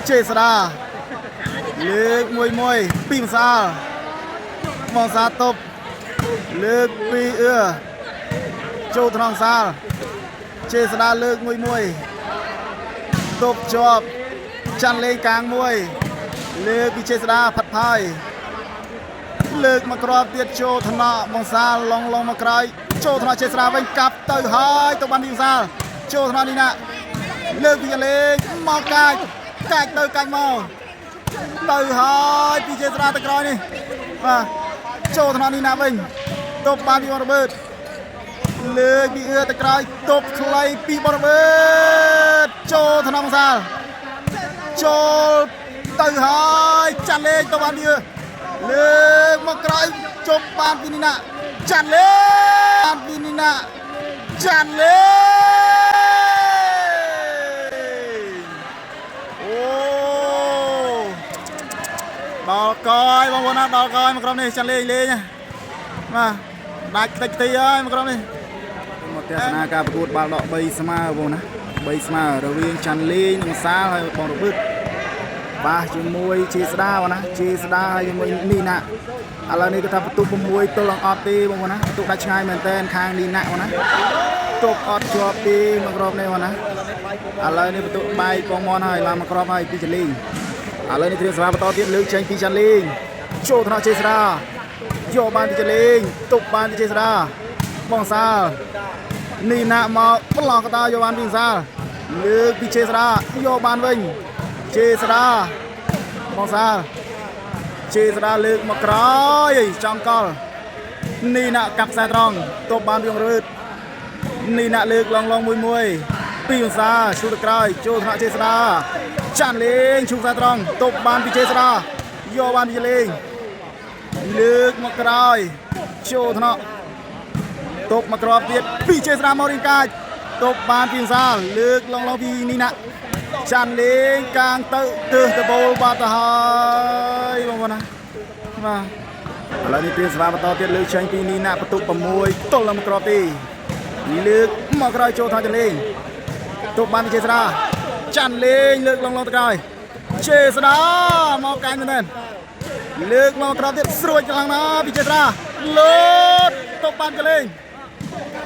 ចេស្តាលើកមួយពីមសាលមកសាតុបលើកពីចូលថ្នងសាលចេស្តាលើកមួយតុបជាប់ចាន់លេងកាងមួយលើកពីចេស្តាផាត់ផាយលើកមកក្របទៀតចូលថ្នាក់បងសាលឡងមកក្រោយចូលថ្នាក់ចេស្តាវិញកាប់ទៅហើយទៅបានពីមសាលចូលថ្នាក់នេះណាលើកពីលេងមកកាច់ទៅកាច់មកទៅហើយពីចេស្តាទៅក្រោយនេះបាទចូលថ្នាក់នេះណាវិញតុបបានពីបរបឺតលើកពីទៅក្រោយតុបខ្លីពីបរបឺតចូលថ្នាក់បងសាលចូលទៅហើយចាន់លេងទៅបានវាលើកមកក្រោយជប់បានពីនេះណាចាន់លេងបានពីនេះណាចាន់លេងអូដល់កយបងប្អូនណាដល់កយមកក្រុមនេះចាន់លេងលេងណាដាច់តិចទីហើយមកក្រុមនេះមកទស្សនាការប្រកួតបាល់ដក3ស្មើបងប្អូនណា3ស្មើរវាងចាន់លេងនិងសាលហើយបងរបឺតបាសជាមួយជាស្ដាបងណាជាស្ដាហើយជាមួយនេះណាឥឡូវនេះគេថាបន្ទុក6ទល់អត់ទេបងប្អូនណាបន្ទុកដាច់ឆ្ងាយមែនតើខាងនេះណាបងណាទុកអត់ជាប់ទេមកក្របនេះបងណាឥឡូវនេះបន្ទុកបាយកងមនហើយឡើងមកក្របហើយពីចលីងឥឡូវនេះត្រៀមសម្រាប់បន្តទៀតលើកចេញពីចាន់លេងចូលថ្នាក់ជាស្ដាយកបានពីចលីងទុកបានពីជាស្ដាបងសាលនេះណាមកប្លង់កតាយកបានពីសាលលើកពីជាស្ដាយកបានវិញចេស្តាបងសាលចេស្តាលើកមកក្រោយចំកលនេះណាកាប់ខ្សែត្រង់ទប់បានពីងរើតនេះណាលើកឡងមួយពីបងសាលឈូទៅក្រោយចូលថ្នាក់ចេស្តាចាន់លេងឈូខ្សែត្រង់ទប់បានពីចេស្តាយកបានពីលេងលើកមកក្រោយចូលថ្នាក់ទប់មកក្របទៀតពីចេស្តាមករៀងកាច់ទប់បានពីបងសាលលើកឡងពីនេះណាចាន់លេងកាងទៅទើសតបូលបាត់ទៅហើយបងប្អូនណាបាទឥឡូវនេះព្រៀងស្វាបន្តទៀតលើកចេញពីនេះណាបន្ទុក6ទល់នឹងក្របទីលើកមកក្រោយចូលថតចាន់លេងទុកបានពីចេស្តាចាន់លេងលើកឡងទៅក្រោយចេស្តាមកកាញ់មែនលើកមកក្រោយទៀតស្រួចខ្លាំងណាស់ពីចេស្តាលោតទុកបានចាន់លេង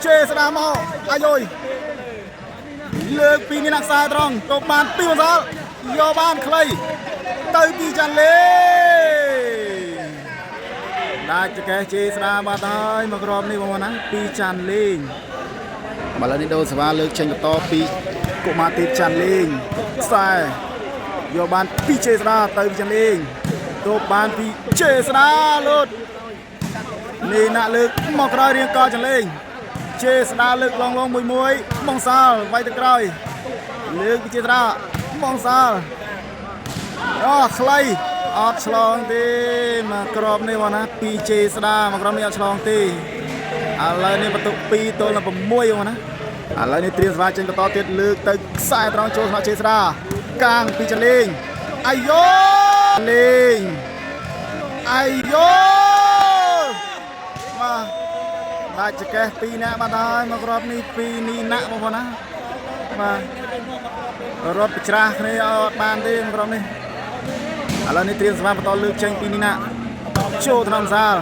ចេស្តាមកអាយយលើកពីនេះណាខ្សែត្រង់ទៅបានពីវសាលយកបានខ្លីទៅពីចាន់លេងដាច់ចកេះជេស្ដាបាត់ហើយមកក្របនេះបងប្អូនណាពីចាន់លេងឥឡូវនេះដូរសវ៉ាលើកចេញបន្តពីកុមារទីចាន់លេងខ្សែយកបានពីជេស្ដាទៅពីចាន់លេងទៅបានពីជេស្ដាលូតនេះណាលើកមកក្រោយរៀងកចាន់លេងចេស្ដាលើកឡងមួយបងសាលវាយទៅក្រោយលើកពីចេស្ដាបងសាលខ្លីអត់ឆ្លងទេមកក្របនេះបងណាពីចេស្ដាមកក្របនេះអត់ឆ្លងទេឥឡូវនេះបន្ទុក2ទល់នឹង6បងណាឥឡូវនេះត្រៀមស្វាចេញបន្តទៀតលើកទៅខ្សែត្រង់ចូលស្នាក់ចេស្ដាកាងពីចលេងអាយយោលេងអាយយោមកដាច់ចកេះ2នាក់បាត់ហើយមកក្របនេះ2នេះណាក់បងប្អូនណាបាទរត់ប្រច្រាស់គ្នាអត់បានទេមកក្របនេះឥឡូវនេះត្រៀមសម្រាប់បន្តលើកចេញពីនេះណាចូលថ្នាក់សាល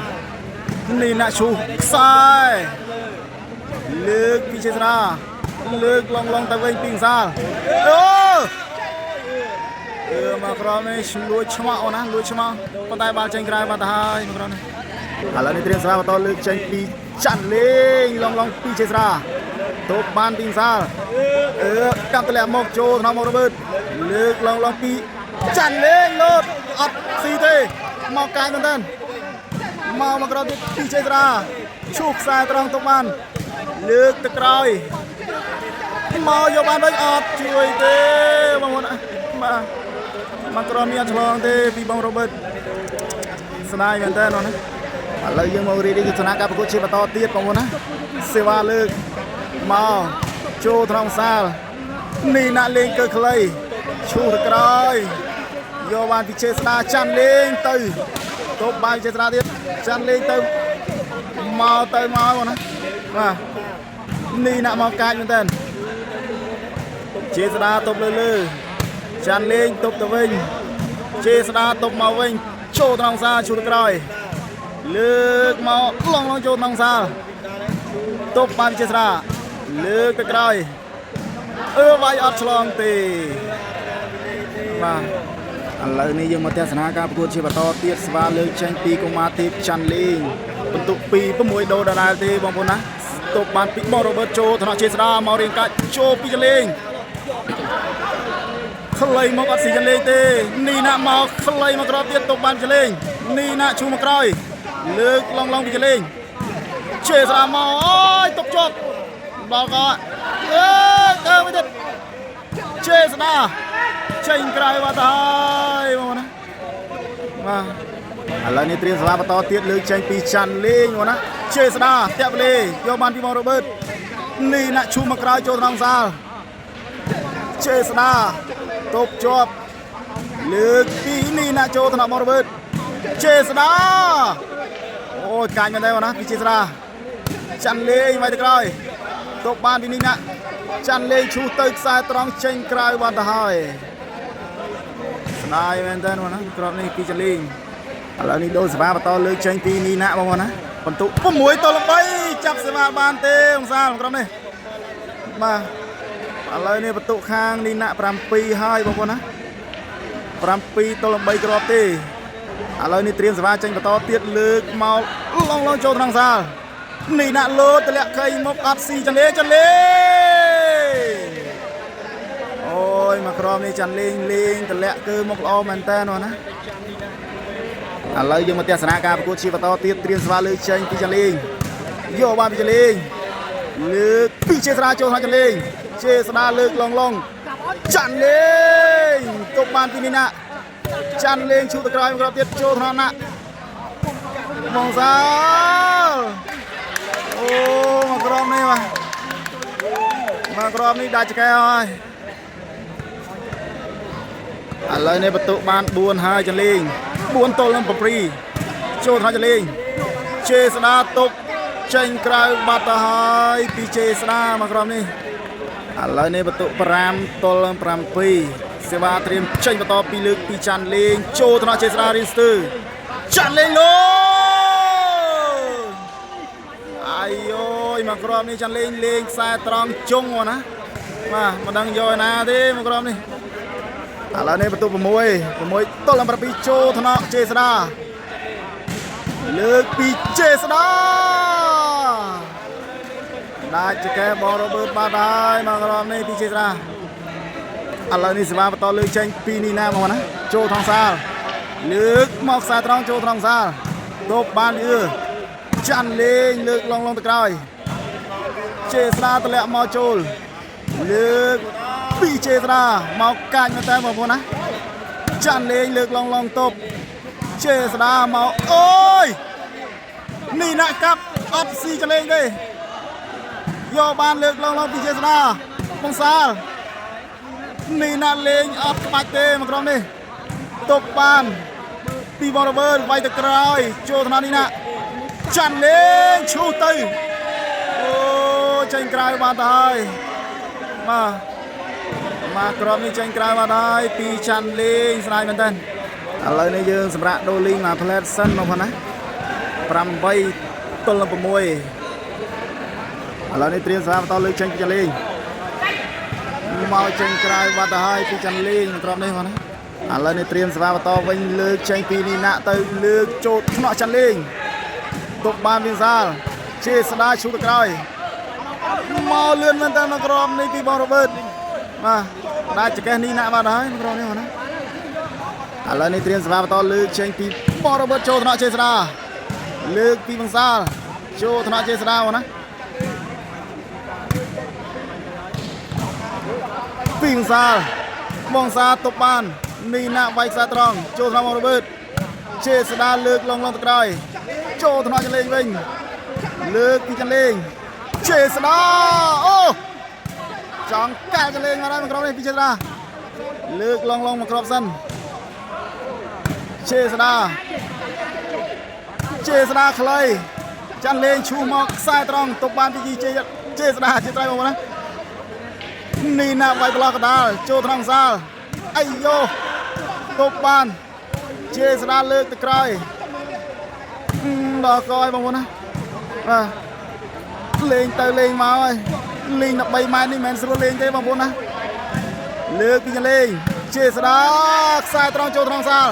នេះណាឈូខ្សែលើកពីចេស្ដាលើកឡងទៅវិញពីសាលមកក្របនេះលួចឆ្មក់អូនណាលួចឆ្មក់ប៉ុន្តែបាល់ចេញក្រៅបាត់ទៅហើយមកក្របនេះឥឡូវនេះត្រៀមសម្រាប់បន្តលើកចេញពីចាន់លេងឡងពីចេស្ដាទប់បានពីសាលកាប់ទម្លាក់មកចូលថ្នាក់មករវើតលើកឡងពីចាន់លេងលោតអត់ស៊ីទេមកកាយមែនតើមកក្រោយពីចេស្ដាឈូខ្សែត្រង់ទប់បានលើកទៅក្រោយមកយកបានវិញអត់ជួយទេបងប្អូនបាទមកក្រោយមានឆ្លងទេពីបងរ៉ូបឺតស្ដាយមែនតើណាឥឡូវយើងមករៀបទស្សនាការប្រកួតជាបន្តទៀតបងប្អូនណាសេវាលើកមកចូលត្រង់សាលនេះណាក់លេងកើខ្លីឈូទៅក្រោយយកបានពីចេស្ដាចាន់លេងទៅទប់បានចេស្ដាទៀតចាន់លេងទៅមកបងណាបាទនេះណាក់មកកាច់មែនតើចេស្ដាទប់លើ ចាន់លេងតុបទៅវិញជេស្ដាតុបមកវិញចូលត្រង់សាឈូតក្រោយលើកមកឡងចូលត្រង់សាតុបបានជេស្ដាលើកទៅក្រោយវាយអត់ឆ្លងទេបាទឥឡូវនេះយើងមកទស្សនាការប្រកួតជាបន្តទៀតស្វាលើកចេញពីកុមារទេពច័ន្ទលេងបន្ទុក2 6ដូរដដែលទេបងប្អូនណាតុបបានពីបងរ៉ូបឺតចូលថ្នាក់ជេស្ដាមករៀងកាច់ចូលពីចលេងខ្លីមកអត់ស៊ីចលេងទេនីណាមកខ្លីមកក្រោយទៀតតុបបានចលេងនីណាឈូមកក្រោយលើកឡងពីចលេងជេស្ដាមកអូយតុបជាប់ដល់ក៏ទៅវិញទៀតជេស្ដាចេញក្រៅបាត់ហើយបងណាបាទឥឡូវនេះត្រៀមសម្រាប់បន្តទៀតលើកចេញពីច័ន្ទលេងបងណាជេស្ដាតាក់វលេយកបានពីបងរ៉ូបឺតនេះណាឈូមកក្រោយចូលត្រង់សាលជេស្ដាតបជាប់លើកពីនេះណាចូលថ្នាក់បងរ៉ូបឺតជេស្ដាអូយកាញ់មែនទេបងណាពីជេស្ដាច័ន្ទលេងវាយទៅក្រោយតបបានពីនេះណាច័ន្ទលេងឈូទៅខ្សែត្រង់ចេញក្រៅបាត់ទៅហើយស្ដាយមែនតើបងណាក្របនេះពីចលេងឥឡូវនេះដូរសេវាបន្តលើកចេញពីនីណាបងប្អូនណាបន្ទុក6 ទល់ 3ចាប់សេវាបានទេអង្សាលក្របនេះបាទឥឡូវនេះបន្ទុកខាងនីណា7ហើយបងប្អូនណា7 ទល់ 3គ្រាប់ទេឥឡូវនេះត្រៀមសេវាចេញបន្តទៀតលើកមកឡងចូលត្រង់សាលនីណាលោតលាក់ខៃមកអត់ស៊ីចលេងអូយមកក្រមនេះចាន់លេងតម្លាក់គឺមកល្អមែនតើណាឥឡូវយើងមកទស្សនាការប្រកួតជាបន្តទៀតត្រៀមស្វាលើចេញពីចាន់លេងយកបានពីចាន់លេងលើកពីជេស្ដាចូលថ្នាក់ចាន់លេងជេស្ដាលើកឡងចាន់លេងទប់បានពីនេះណាចាន់លេងឈូតទៅក្រោយមកក្រោយទៀតចូលថ្នាក់ណាបងសាលអូមកក្រមនេះមកក្រមនេះដាច់ចកែហើយឥឡូវនេះបន្ទុកបាន4ហើយចលេង4 ទល់ 7ចូលថ្នាក់ចលេងជេស្ដាតុបចេញក្រៅបាត់ទៅហើយពីជេស្ដាមកក្រុមនេះឥឡូវនេះបន្ទុក5 ទល់ 7សេវាត្រៀមចេញបន្តពីលើកពីច័ន្ទលេងចូលថ្នាក់ជេស្ដារៀងស្ទើរច័ន្ទលេងលោអាយយមកក្រុមនេះច័ន្ទលេងខ្សែត្រង់ជុងណាបាទមិនដឹងយកឯណាទេមកក្រុមនេះឥឡូវនេះបន្ទុក6 ទល់ 7ចូលថ្នាក់ជេស្ដាលើកពីជេស្ដាដាច់ចកែបងរ៉ូបឺតបាត់ហើយមកក្រុមនេះពីជេស្ដាឥឡូវនេះសេវាបន្តលើកចេញពីនីណាមកណាចូលថងសាលលើកមកខ្សែត្រង់ចូលថងសាលទប់បានយឺច័ន្ទលេងលើកឡងទៅក្រោយជេស្ដាតម្លាក់មកចូលលើកពីជេស្ដាមកកាច់មែនតើបងប្អូនណាច័ន្ទលេងលើកឡងទប់ជេស្ដាមកអូយនេះណាកាប់អត់ស៊ីចលេងទេយកបានលើកឡងពីជេស្ដាបងសាលនេះណាលេងអត់ក្បាច់ទេមកក្រុមនេះទប់បានពីបងរ៉ូបឺតវាយទៅក្រោយចូលថ្នាក់នេះណាច័ន្ទលេងឈូសទៅអូចេញក្រៅបានទៅហើយមកក្រុមនេះចេញក្រៅបាត់ហើយពីច័ន្ទលេងស្ដាយមែនតើឥឡូវនេះយើងសម្រាប់ដូរលីងមកផ្លែតសិនមកផងណា8 ទល់ 6ឥឡូវនេះត្រៀមសម្រាប់បន្តលើកចេញពីច័ន្ទលេងមកចេញក្រៅបាត់ទៅហើយពីច័ន្ទលេងក្រុមនេះផងណាឥឡូវនេះត្រៀមសម្រាប់បន្តវិញលើកចេញពីនេះណាទៅលើកចូលថ្នាក់ច័ន្ទលេងទប់បានវិសាលជេស្ដាឈូទៅក្រោយមកលឿនមែនតើមកក្រុមនេះពីបងរ៉ូបឺតបាទដាច់ចកេះនេះណាស់បាត់ហើយក្រុមនេះណាឥឡូវនេះត្រៀមសម្រាប់បន្តលើកចេញពីបងរ៉ូបឺតចូលថ្នាក់ជេស្ដាលើកពីបងសាលចូលថ្នាក់ជេស្ដាណាពីបងសាលទប់បាននេះណាស់វាយខ្សែត្រង់ចូលថ្នាក់បងរ៉ូបឺតជេស្ដាលើកឡងទៅក្រោយចូលថ្នាក់ចលេងវិញលើកពីចលេងជេស្ដាអូចង់កាល់ចលេងមកហើយមកក្រុមនេះពីជេស្ដាលើកឡងមកគ្រាប់សិនជេស្ដាខ្លីចាន់លេងឈូសមកខ្សែត្រង់ទប់បានពីជេស្ដាជាត្រៃមកណានេះណាវាយប្រឡោះកដាលចូលត្រង់សាល អីយោទប់បានជេស្ដាលើកទៅក្រោយដល់ក្រោយបងប្អូនណាបាទលេងទៅលេងមកហើយលេង13ម៉ែត្រនេះមិនស្រួលលេងទេបងប្អូនណាលើកពីចលេងជេស្ដាខ្សែត្រង់ចូលត្រង់សាល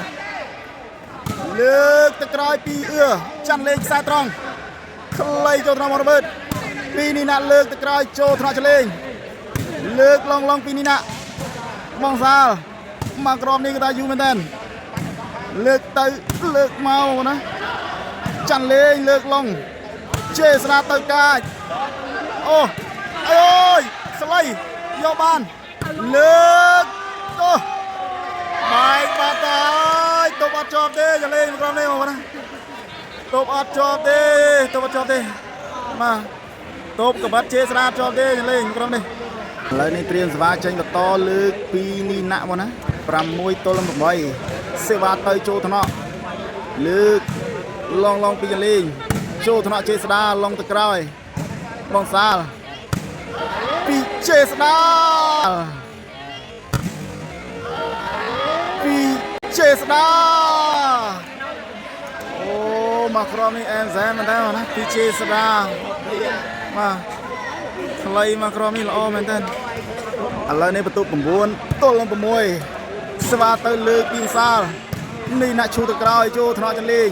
លើកទៅក្រោយពីចាន់លេងខ្សែត្រង់ខ្លីចូលត្រង់មករបឺតពីនេះណាលើកទៅក្រោយចូលថ្នាក់ចលេងលើកឡងពីនេះណាបងសាលមកក្រុមនេះក៏ថាយូរមែនតើលើកទៅលើកមកណាចាន់លេងលើកឡងជេស្ដាទៅកាចអូអើយស្លៃយកបានលើកអូបាយបាត់ហើយទប់អត់ជាប់ទេចលេងក្រុមនេះមកណាទប់អត់ជាប់ទេទប់អត់ជាប់ទេបាទទប់កបាត់ជេស្ដាជាប់ទេចលេងក្រុមនេះឥឡូវនេះត្រៀមសេវាចេញបន្តលើកពីនេះណាក់មកណា6-8សេវាទៅចូលថ្នាក់លើកឡងពីចលេងចូលថ្នាក់ជេស្ដាឡងទៅក្រោយបងសាលពីជេស្ដាពីជេស្ដាអូមកក្រុមនេះអែមសែមមែនតើណាពីជេស្ដាបាទខ្លីមកក្រុមនេះល្អមែនតើឥឡូវនេះបន្ទុក9ទល់នឹង6ស្វាទៅលើកពីសាលនេះណាក់ឈូទៅក្រោយចូលថ្នាក់ចលេង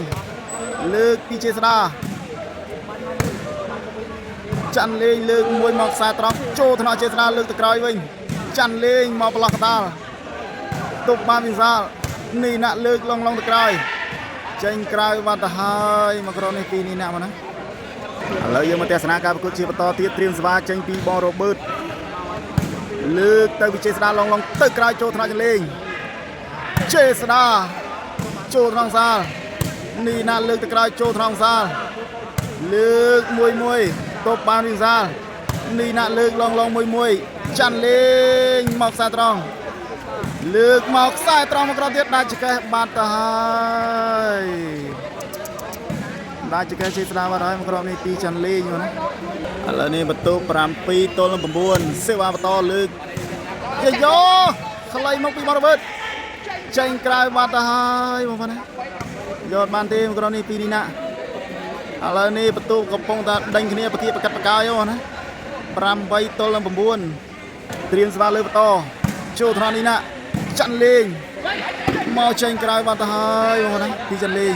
លើកពីជេស្ដាចាន់លេងលើកមួយមកខ្សែត្រង់ចូលថ្នាក់ជេស្ដាលើកទៅក្រោយវិញចាន់លេងមកប្រឡោះកដាលទប់បានវិសាលនេះណាក់លើកឡងទៅក្រោយចេញក្រៅបាត់ទៅហើយមកក្រុមនេះពីនេះណាក់មកណាឥឡូវយើងមកទស្សនាការប្រកួតជាបន្តទៀតត្រៀមសេវាចេញពីបងរ៉ូបឺតលើកទៅវិជ័យស្ដាឡងទៅក្រោយចូលថ្នាក់ចលេងជេស្ដាចូលថ្នាក់សាលនេះណាក់លើកទៅក្រោយចូលថ្នាក់សាលលើកមួយទប់បានវិសាលនេះណាក់លើកឡងមួយចាន់លេងមកខ្សែត្រង់លើកមកខ្សែត្រង់មកក្រោយទៀតដាច់ចកេះបាត់ទៅហើយដាច់ចកេះជេស្ដាបាត់ហើយមកក្រោយនេះពីចាន់លេងណាឥឡូវនេះបន្ទុក7-9សេវាបន្តលើកយោខ្លីមកពីបរវិតចេញក្រៅបាត់ទៅហើយបងប្អូនណាយកបានទេមកក្រោយនេះពីនេះណាឥឡូវនេះបន្ទុកកំពុងតែដេញគ្នាប្រគៀបប្រកាត់ប្រកាយណា8-9ត្រៀមសេវាលើបន្តចូលថ្នាក់នេះណាចាន់លេងមកចេញក្រៅបាត់ទៅហើយបងប្អូនណាពីចាន់លេង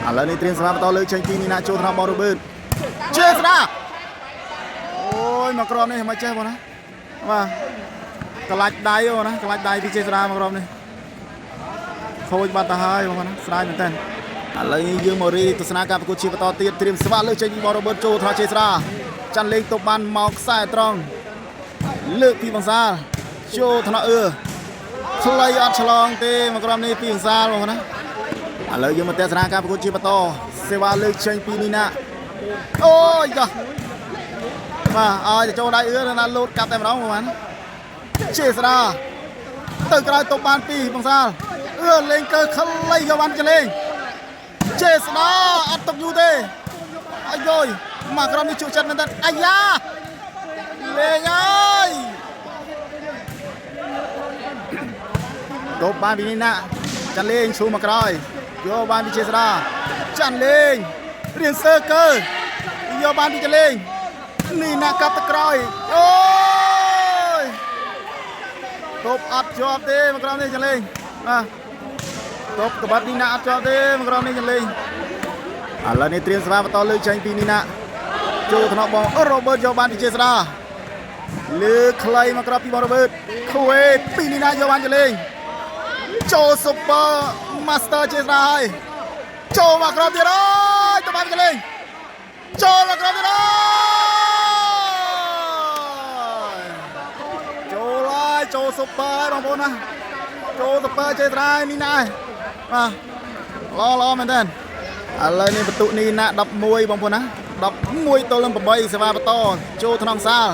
ឥឡូវនេះត្រៀមសេវាបន្តលើកចេញពីនេះណាចូលថ្នាក់បរវិតជេស្ដាអូយមកក្រុមនេះមកចេះបងណាបាទកលាច់ដៃអូណាកលាច់ដៃពីជេស្ដាមកក្រុមនេះខូចបាត់ទៅហើយបងណាស្ដាយមែនតើឥឡូវនេះយើងមករីទស្សនាការប្រកួតជាបន្តទៀតត្រៀមស្វាលើកចេញពីបរ៉ូបឺតចូលថ្នាក់ជេស្ដាចាន់លេងទប់បានមកខ្សែត្រង់លើកពីបងសាលចូលថ្នាក់ខ្លីអត់ឆ្លងទេមកក្រុមនេះពីបងសាលបងណាឥឡូវយើងមកទស្សនាការប្រកួតជាបន្តសេវាលើកចេញពីនេះណាអូយចាបាទឲ្យទៅចូលដៃណាលោតកាប់តែម្ដងបងណាជេស្ដាទៅក្រោយទប់បានពីបងសាលលេងកើខ្លីយកបានចលេងជេស្ដាអត់ទុកយូរទេអាយយមកក្រុមនេះជក់ចិត្តមែនតើអាយ៉ាលេងហើយទប់បានពីនេះណាចាន់លេងឈូមកក្រោយយកបានពីជេស្ដាចាន់លេងរៀនសើកើយកបានពីចលេងនេះណាកាប់ទៅក្រោយអូយទប់អត់ជាប់ទេមកក្រុមនេះចលេងណាទប់ក្បាត់នេះណាអត់ជាប់ទេមកក្រុមនេះចលេងឥឡូវនេះត្រៀមសេវាបន្តលើកចេញពីនេះណាចូលថ្នាក់បងរ៉ូបឺតយកបានពីជេស្ដាលើកខ្លីមកក្រោយពីបងរ៉ូបឺតខ្វេពីនេះណាយកបានចលេងចូលស៊ុបឺម៉ាស្ទ័រជេស្ដាហើយចូលមកក្រោយទៀតហើយទៅបានចលេងចូលមកក្រោយទៀតហើយចូលស៊ុបឺបងប្អូនណាចូលស៊ុបឺជេស្ដានេះណាបាទល្អមែនតើឥឡូវនេះបន្ទុកនេះណា11បងប្អូនណា11-8សេវាបន្តចូលថ្នាក់សាល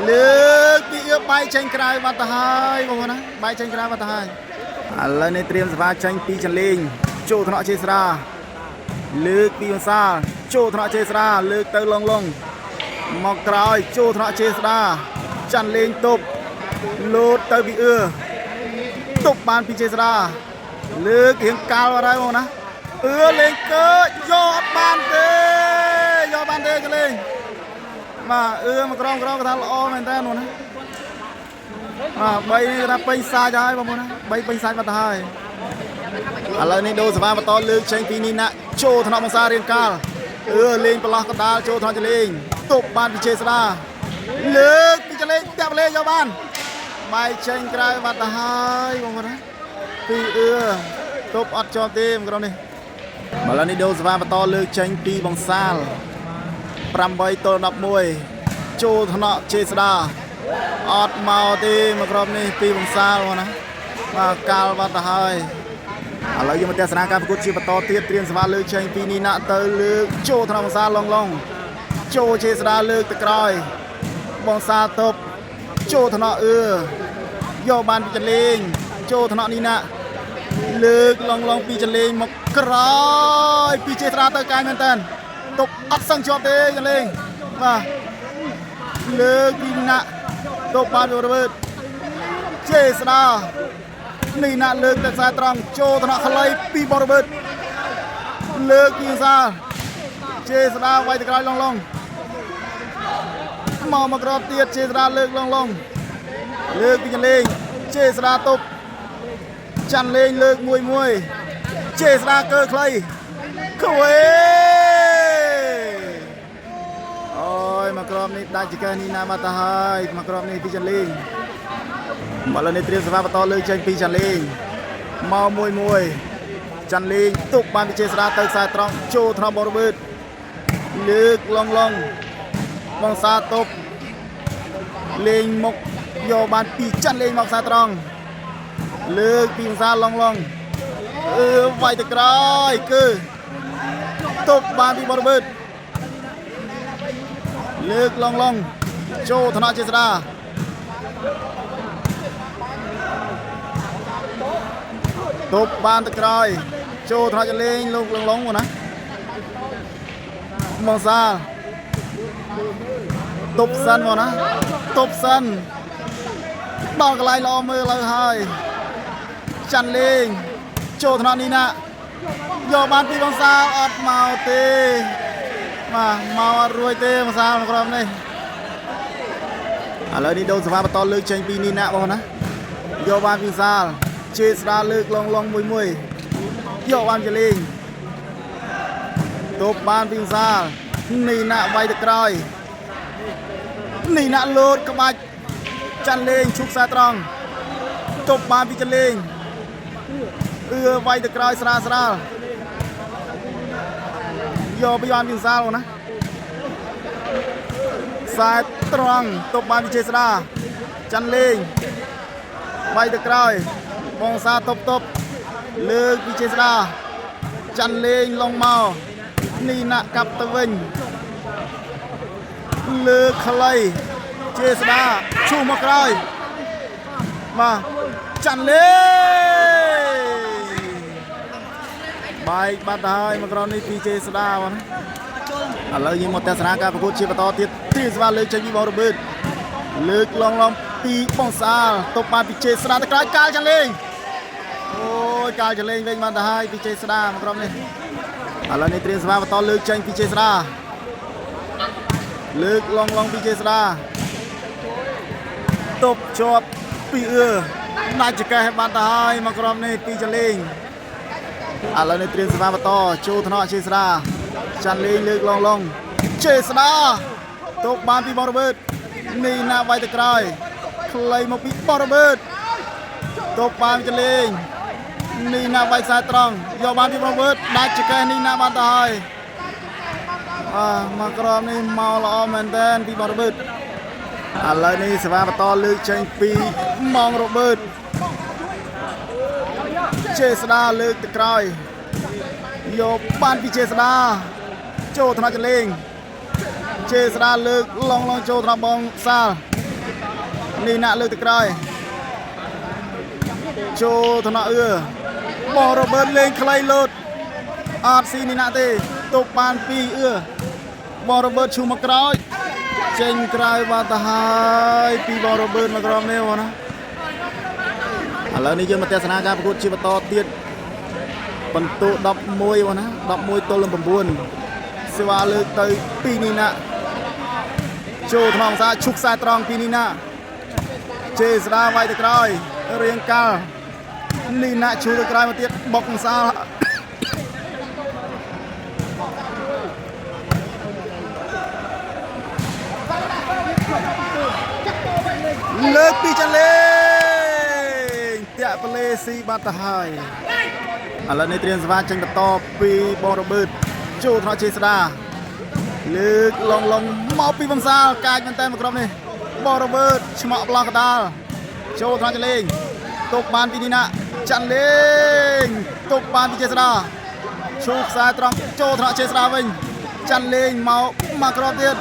លើកពីបែកចេញក្រៅបាត់ទៅហើយបងប្អូនណាបែកចេញក្រៅបាត់ទៅហើយឥឡូវនេះត្រៀមសេវាចេញពីចលេងចូលថ្នាក់ជេស្ដាលើកពីបងសាលចូលថ្នាក់ជេស្ដាលើកទៅឡងមកក្រោយចូលថ្នាក់ជេស្ដាចាន់លេងទប់លោតទៅពី tục bàn pi chế ra lư tiếng cao vào đây không nè lên cơ do bàn tê cho lên mà mà con cái thằng lo mình ta luôn á mà bay ra bay xa cho ai bao nè bay xa mà thay lời này đâu mà to lư tranh pi nina cho thằng xa riêng cao lên plak cái đá cho thằng lên tục bàn pi chế ra lư pi cho lên đẹp lên cho bàn bay tranh cái mà thay bao nè pi tục ăn cho tim cái này mà lần này đâu mà to lư tranh pi bằng xa pram bay to nắp môi cho thằng chế ra ọt màu thì mà còn này pi bằng xa luôn á mà cao và thay lấy cho một tia sáng các cuộc chi bắt to tiết tiền sva lư tranh pi ni nạ tới lư cho thằng bằng xa long cho chế ra lư từ còi bằng xa top cho thằng do ban pi lên cho thằng ni nạ lư long pi lên một còi pi chế ra tới cái men tên tục ắt sang cho tê lên và lư pi nạ tục ban rồi bớt chế raนี่น่ะเลิกแต่สายตรังโจธนาคารปีบอร์เบิร์ตเลิกกินซาเจสดาไว้ตะกายลงมามากรอบเตียเจสดาเลิกลงเลิกกินเลงเจสดาตบจันเลงเลิกมวยเจสดาเกอใครขวโอ้ยมากรอบนี้ได้จิกานี่นามาตาไฮมากรอบนี้พี่จันเลงมาแล้วในเตรียมสภาพต่อเลยเชนปีจันเลงมามวยจันเลงตุกบานพิเชษราเติร์กสายตรองโจธนาบอร์เบิร์ตเลือกลงมองซาตบเลงมกโยบานปีจันเลงมองซาตรองเลือกปีซาลงไวตะกรายคือตุกบานปีบอร์เบิร์ตเลือกลงโจธนาเชษราtục ban tật còi cho thằngจะlên lông rồi nè mong xa tục sân vào nè tục sân bao cái lại lo mưa lời hơi chăn lên cho thằng đi nè giờ ban pi bóng xa ọt màu tê mà màu ruồi tê mà sao mà con đây lời đi đâu sẽ to lư tranh pi ni nè bao nè giờ ban pi xa chế ra lực lông mùi dạo ban cho lên top ban pin xa nì nạ vay được rồi nì nạ lột các bạch chăn lên chúc xa trăng top ban pin cho lên vay được rồi xa dạo ban pin xa luôn á xa trăng top ban pin chế ra chăn lên vay được rồiมองซาตบเลือกพิเชษราจันเลงลงมานี่นะกับตะวินเลือกใครเจษดาชูมากรายมาจันเลงใบบาดหายมากรณีพิเชษดาวนะแล้วยิงหมดแต่สนามการประกวดชีพต่อที่สวาเลือกใช้ยีบอลระเบิดเลือกลองปีปองซาตบมาพิเชษดาตะกายกาจันเลงโอ้ยกาจะเล่นเวงมาได้พิเชษดามากรอบนี้แล้วในเตรียมสภาพต่อเลือกจังพิเชษดาเลือกลองพิเชษดาตบชอบปีน่าจะแก้ให้บ้านได้มากรอบนี้ปีจะเล่นแล้วในเตรียมสภาพต่อโจธนาเชษดาจันเล่นเลือกลองเชษดาตบบ้านปีบอลระเบิดนี่นาไวตะกรายใครมาปีบอลระเบิดตบบ้านจะเล่นนี่นาใบสายตรองยอบ้านที่ประเบิดได้จิกแกนี่นาบ้านตายมากรอบนี้เมาละอมเหมือนเดิมที่ประเบิดอะไรนี่สภาพต่อลึกเชงปีมองระเบิดเจษดาลึกตะกรายยอบ้านพี่เจษดาโจธนาจะเล่งเจษดาลึกลองโจธนาบองซานี่นาลึกตะกรายโจธนาบอระเบิดเล่งใครลดอาร์ซีนี่นาเตตบปานปีบอระเบิดชูมากรอยเจงกรายบาตาไฮปีบอระเบิดมากรอบเนวนะ ឥឡូវនេះយើងមកទស្សនាការប្រកួតជាបន្តទៀតបន្ទូ11បងណា11ទល់នឹង9សេវាលើកទៅ2នេះណាចូលថ្នងសាឈុកខ្សែត្រង់2នេះណាជេស្ដាវាយទៅក្រោយរៀងកាល់នេះណាឈូទៅក្រោយមកទៀតបុកសាលើកពីចាន់លេងតាក់ប្លេស៊ីបាត់ទៅហើយឥឡូវនេះត្រៀមស្វាចេញបន្តពីបងរបើតចូលថ្នាក់ជេស្ដាលើកឡងមកពីបំសាលកាចមែនតើមកក្រុមនេះបងរបើតឆ្មក់ប្លោះកដាលចូលថ្នាក់ចាន់លេងទុកបានពីនេះណាចាន់លេងទុកបានពីជេស្ដាឈូខ្សែត្រង់ចូលថ្នាក់ជេស្ដាវិញចាន់លេងមកក្រុមទៀត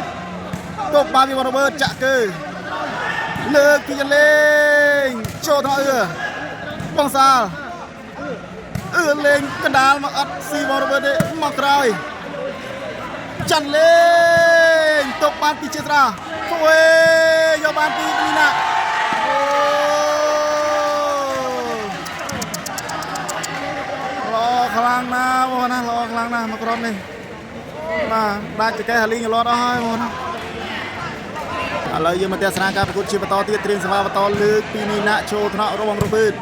ទុកបានពីបងរបើតចាក់គឺលើកពីចាន់លេងចូលថ្នាក់បងសាលលេងកដាលមកអត់ស៊ីបងរបើតទេមកក្រោយចាន់លេងទុកបានពីជេស្ដាគួយយកបានពីនេះណាខ្លាំងណាស់បងណាល្អខ្លាំងណាស់មកក្រុមនេះបាទដាច់ចកេះហាលីងឡត់អស់ហើយបងណាឥឡូវយើងមកទស្សនាការប្រកួតជាបន្តទៀតត្រៀមសមាបន្តលើកពីនេះណាចូលថ្នាក់របស់របើត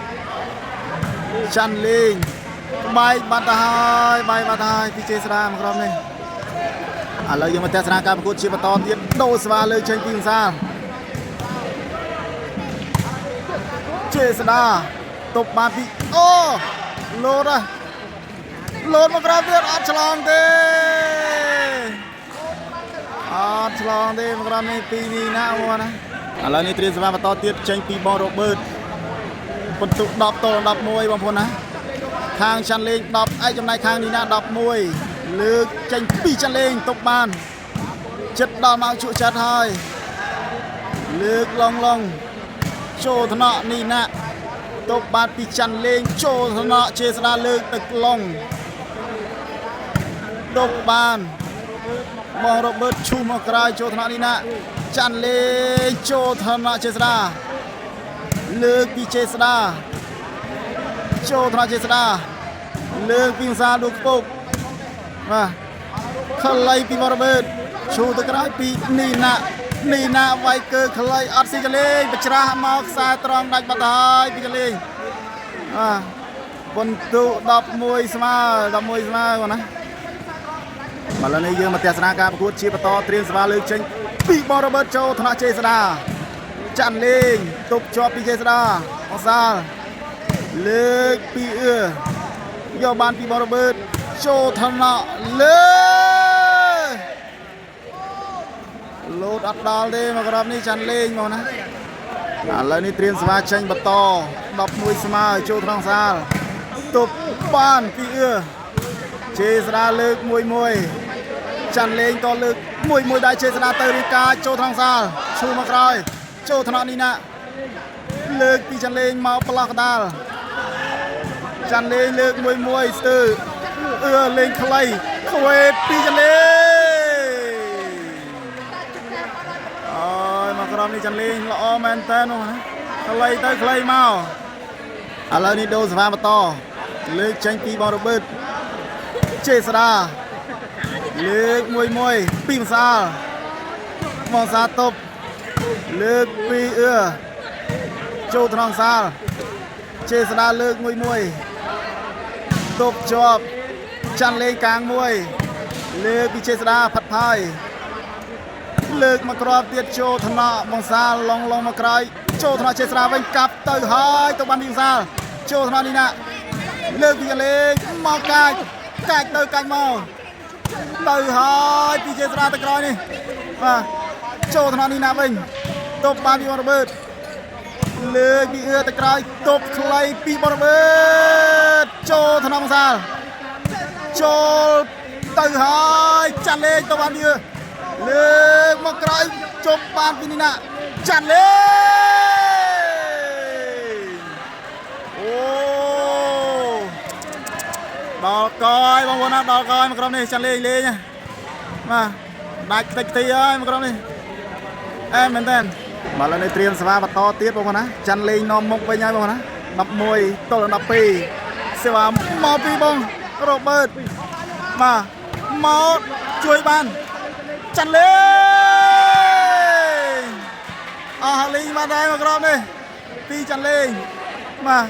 ចាន់លេងបាយបាត់ទៅហើយពីជេស្ដាមកក្រុមនេះឥឡូវយើងមកទស្សនាការប្រកួតជាបន្តទៀតដូរស្វាលើកចេញពីវិសាលជេស្ដាទប់បានពីអូលោតមកក្រោយទៀតអត់ឆ្លងទេមកក្រោយនេះពីនេះណាបងណាឥឡូវនេះត្រៀមសម្រាប់បន្តទៀតចេញពីបងរបើតបន្ទុក10ទល់11បងប្អូនណាខាងចាន់លេង10ឯកចំណែកខាងនេះណា11លើកចេញពីចាន់លេងទុកបានចិត្តដល់មកជក់ចិត្តហើយលើកឡងចូលថ្នាក់នេះណាទុកបានពីចាន់លេងចូលថ្នាក់ជេស្ដាលើកទឹកឡងទុកបានបងរបើតឈូមកក្រោយចូលថ្នាក់នេះណាចាន់លេងចូលថ្នាក់ជេស្ដាលើកពីជេស្ដាចូលថ្នាក់ជេស្ដាលើកពីវិសាលដួលខ្ពកបាទខ្លីពីបងរបើតឈូទៅក្រោយពីនេះណាវាយកើខ្លីអត់ស៊ីកលេងបច្រាស់មកខ្សែត្រង់ដាច់បាត់ទៅហើយពីកលេងបន្ទុ11ស្មើបងណាឥឡូវនេះយើងមកទស្សនាការប្រកួតជាបន្តត្រៀមស្វាលើកចេញពីបងរបើតចូលថ្នាក់ជេស្ដាចាន់លេងទប់ជាប់ពីជេស្ដាអសាលលើកពីយកបានពីបងរបើតចូលថ្នាក់លើលោតអត់ដល់ទេមកក្រុមនេះចាន់លេងមកណាឥឡូវនេះត្រៀមស្វាចេញបន្ត11ស្មើចូលថ្នាក់សាលទប់បានពីជេស្ដាលើក1ចាន់លេងក៏លើក1ដែរជេស្ដាទៅរីកាចូលថ្នាក់សាលឈូមកក្រោយចូលថ្នាក់នេះណាលើកពីចាន់លេងមកប្លោះកដាលចាន់លេងលើក1ស្ទើលេងខ្លីខ្វេពីចាន់លេងមកក្រុមនេះចាន់លេងល្អមែនតើនោះខ្លីទៅខ្លីមកឥឡូវនេះដូរសភាបន្តលើកចេញពីបងរបើតជេស្ដាលើក1ពីវិសាលបងសាទប់លើកពីចូលថ្នាក់សាលជេស្ដាលើក1ទប់ជាប់ចាន់លេងកាង1លើកពីជេស្ដាផាត់ផាយលើកមកក្របទៀតចូលថ្នាក់បងសាលឡងមកក្រោយចូលថ្នាក់ជេស្ដាវិញកាប់ទៅហើយទៅបានពីវិសាលចូលថ្នាក់នេះណាលើកពីលេងមកកាច់ទៅកាច់មកទៅហើយពីជេស្ដាទៅក្រោយនេះបាទចូលថ្នាក់នេះណាវិញទប់បានពីបងរបើតលើកពីទៅក្រោយទប់ខ្លីពីបងរបើតចូលថ្នាក់បងសាលចូលទៅហើយចាន់លេងទៅបានពីលើកមកក្រោយជប់បានពីនេះណាចាន់លេងដល់កយបងប្អូនណាដល់កយមកក្រុមនេះចាន់លេងបាទដាច់តិចហើយមកក្រុមនេះមែនតើមកឥឡូវនេះត្រៀមស្វាបន្តទៀតបងប្អូនណាចាន់លេងនាំមុខវិញហើយបងប្អូនណា 11 ទល់12សេវាមកពីបងរ៉ូបឺតមកជួយបានចាន់លេងអស់លីងមកដែរមកក្រោមនេះពីចាន់លេង13បា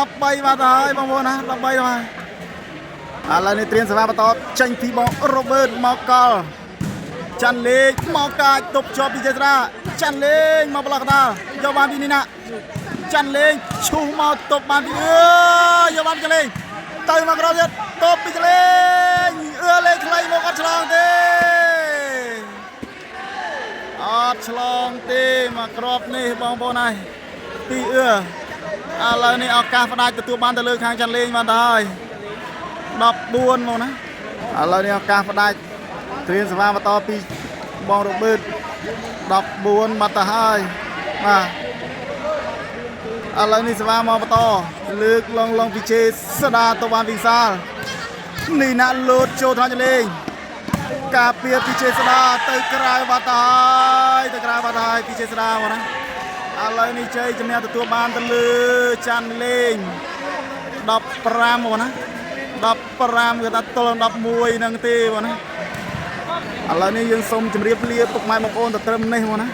ទទៅហើយបងប្អូនណា13ទៅហើយឥឡូវនេះត្រៀមសេវាបន្តចេញពីបងរ៉ូបឺតមកកលចាន់លេងមកកាចទប់ជាប់ពីចេស្រាចាន់លេងមកប្លុកដាល់យកបានពីនេះណាចាន់លេងឈូសមកទប់បានពីយកបានចាន់លេងទៅមកក្រោយទៀតទប់ពីចាន់លេងលេងខ្លីមកអត់ឆ្លងទេអត់ឆ្លងទេមកក្របនេះបងប្អូនហើយពីឥឡូវនេះឱកាសផ្ដាច់ទទួលបានទៅលើខាងចាន់លេងបានទៅហើយ14មកណាឥឡូវនេះឱកាសផ្ដាច់ត្រៀមសេវាបន្តពីបងរ៉ូបឺត14បាត់ទៅហើយឥឡូវនេះសេវាមកបន្តលើកឡងពីជេស្ដាទៅបានវិសាលនេះណាលោតចូលថ្នាក់ចាន់លេងការពារពីជេស្ដាទៅក្រៅបាត់ទៅហើយពីជេស្ដាមកណាឥឡូវនេះជ័យជំនះទទួលបានទៅលើចាន់លេង15មកណា15គឺថាទល់11នឹងទេបងណាឥឡូវនេះយើងសូមជម្រាបលាពុកម៉ែបងប្អូនទៅត្រឹមនេះមកណា